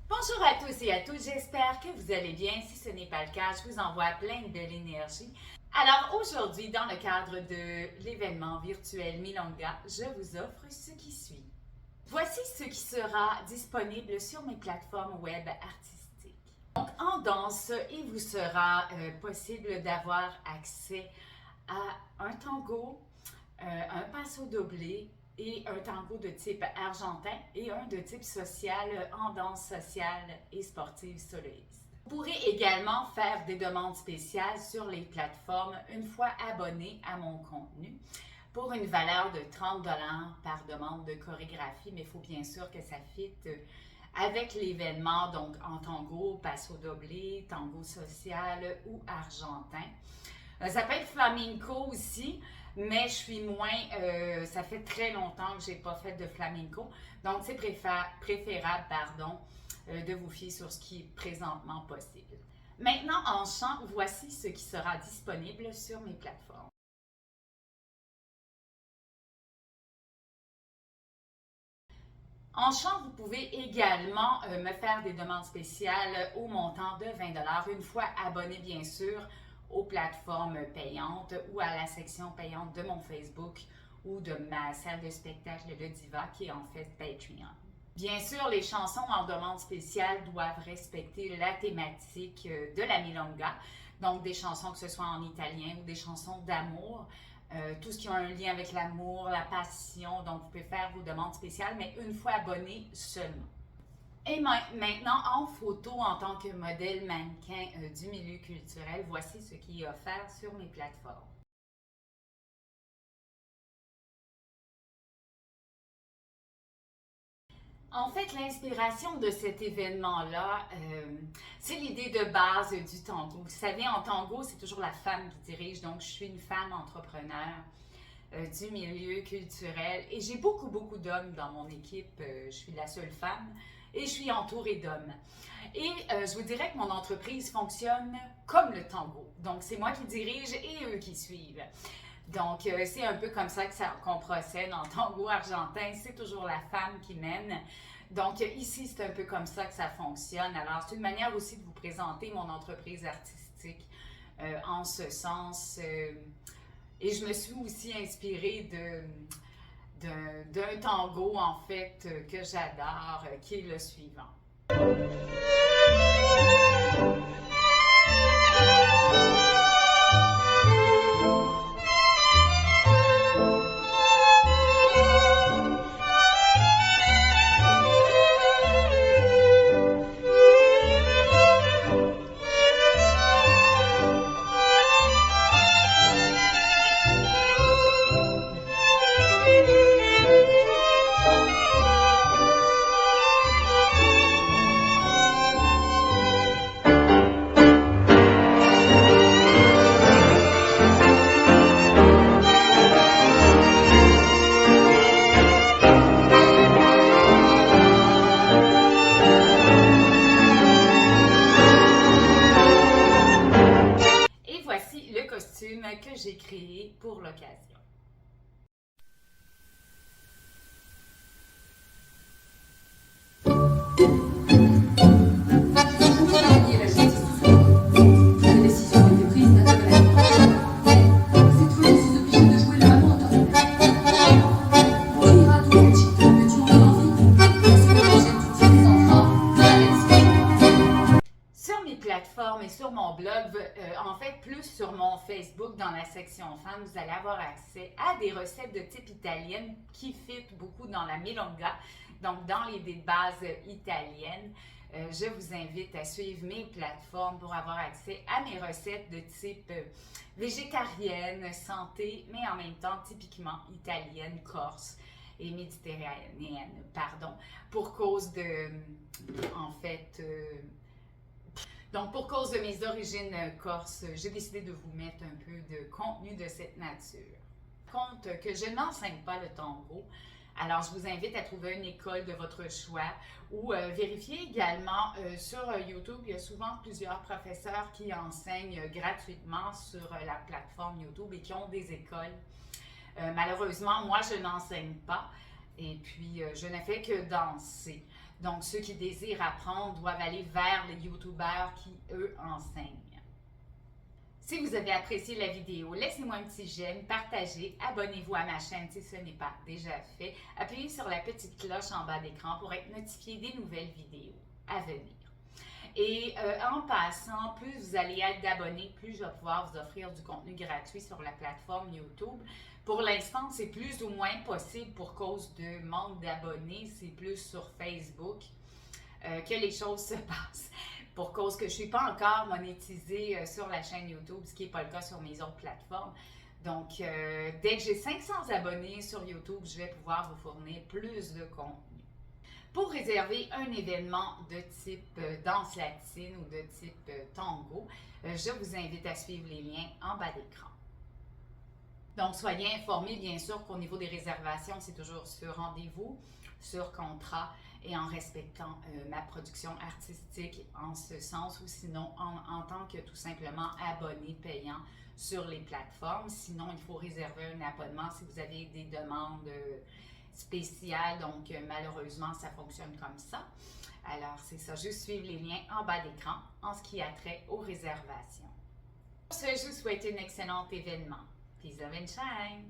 Bonjour à tous et à toutes, j'espère que vous allez bien. Si ce n'est pas le cas, je vous envoie plein de l'énergie. Alors aujourd'hui, dans le cadre de l'événement virtuel Milonga, je vous offre ce qui suit. Voici ce qui sera disponible sur mes plateformes web artistiques. Donc en danse, il vous sera possible d'avoir accès à un tango, un passo doblé, et un tango de type argentin et un de type social en danse sociale et sportive soloiste. Vous pourrez également faire des demandes spéciales sur les plateformes une fois abonné à mon contenu pour une valeur de 30 $ par demande de chorégraphie, mais il faut bien sûr que ça fitte avec l'événement, donc en tango, passo doblé, tango social ou argentin. Ça peut être flamenco aussi, mais je suis moins, ça fait très longtemps que je n'ai pas fait de flamenco, donc c'est préférable de vous fier sur ce qui est présentement possible. Maintenant, en chant, voici ce qui sera disponible sur mes plateformes. En chant, vous pouvez également me faire des demandes spéciales au montant de 20 $ une fois abonné, bien sûr, aux plateformes payantes ou à la section payante de mon Facebook ou de ma salle de spectacle de Diva qui est en fait Patreon. Bien sûr, les chansons en demande spéciale doivent respecter la thématique de la Milonga, donc des chansons que ce soit en italien ou des chansons d'amour. Tout ce qui a un lien avec l'amour, la passion, donc vous pouvez faire vos demandes spéciales, mais une fois abonné seulement. Et maintenant, en photo, en tant que modèle mannequin du milieu culturel, voici ce qui est offert sur mes plateformes. En fait, l'inspiration de cet événement-là, c'est l'idée de base du tango. Vous savez, en tango, c'est toujours la femme qui dirige, donc je suis une femme entrepreneur du milieu culturel et j'ai beaucoup d'hommes dans mon équipe. Je suis la seule femme et je suis entourée d'hommes. Et je vous dirais que mon entreprise fonctionne comme le tango. Donc, c'est moi qui dirige et eux qui suivent. Donc, c'est un peu comme ça qu'on procède en tango argentin. C'est toujours la femme qui mène. Donc, ici, c'est un peu comme ça que ça fonctionne. Alors, c'est une manière aussi de vous présenter mon entreprise artistique en ce sens. Et je me suis aussi inspirée d'un tango, en fait, que j'adore, qui est le suivant. Que j'ai créé pour l'occasion. Et sur mon blog, en fait plus sur mon Facebook dans la section femmes, vous allez avoir accès à des recettes de type italienne qui fit beaucoup dans la Milonga, donc dans les bases italiennes. Je vous invite à suivre mes plateformes pour avoir accès à mes recettes de type végétarienne, santé, mais en même temps typiquement italienne, corse et méditerranéenne, pardon, pour cause de, en fait, donc, pour cause de mes origines corses, j'ai décidé de vous mettre un peu de contenu de cette nature. Compte que je n'enseigne pas le tango, alors je vous invite à trouver une école de votre choix ou vérifier également sur YouTube. Il y a souvent plusieurs professeurs qui enseignent gratuitement sur la plateforme YouTube et qui ont des écoles. Malheureusement, moi, je n'enseigne pas et puis je ne fais que danser. Donc, ceux qui désirent apprendre doivent aller vers les YouTubeurs qui, eux, enseignent. Si vous avez apprécié la vidéo, laissez-moi un petit j'aime, partagez, abonnez-vous à ma chaîne si ce n'est pas déjà fait. Appuyez sur la petite cloche en bas d'écran pour être notifié des nouvelles vidéos à venir. Et en passant, plus vous allez être d'abonnés, plus je vais pouvoir vous offrir du contenu gratuit sur la plateforme YouTube. Pour l'instant, c'est plus ou moins possible pour cause de manque d'abonnés. C'est plus sur Facebook que les choses se passent. Pour cause que je ne suis pas encore monétisée sur la chaîne YouTube, ce qui n'est pas le cas sur mes autres plateformes. Donc, dès que j'ai 500 abonnés sur YouTube, je vais pouvoir vous fournir plus de contenu. Pour réserver un événement de type danse latine ou de type tango, je vous invite à suivre les liens en bas d'écran. Donc, soyez informés, bien sûr, qu'au niveau des réservations, c'est toujours sur rendez-vous, sur contrat et en respectant ma production artistique en ce sens ou sinon en tant que tout simplement abonné payant sur les plateformes. Sinon, il faut réserver un abonnement si vous avez des demandes spéciales. Donc, malheureusement, ça fonctionne comme ça. Alors, c'est ça. Juste suivre les liens en bas d'écran en ce qui a trait aux réservations. Pour ce, je vous souhaite un excellent événement. Peace, love and shine!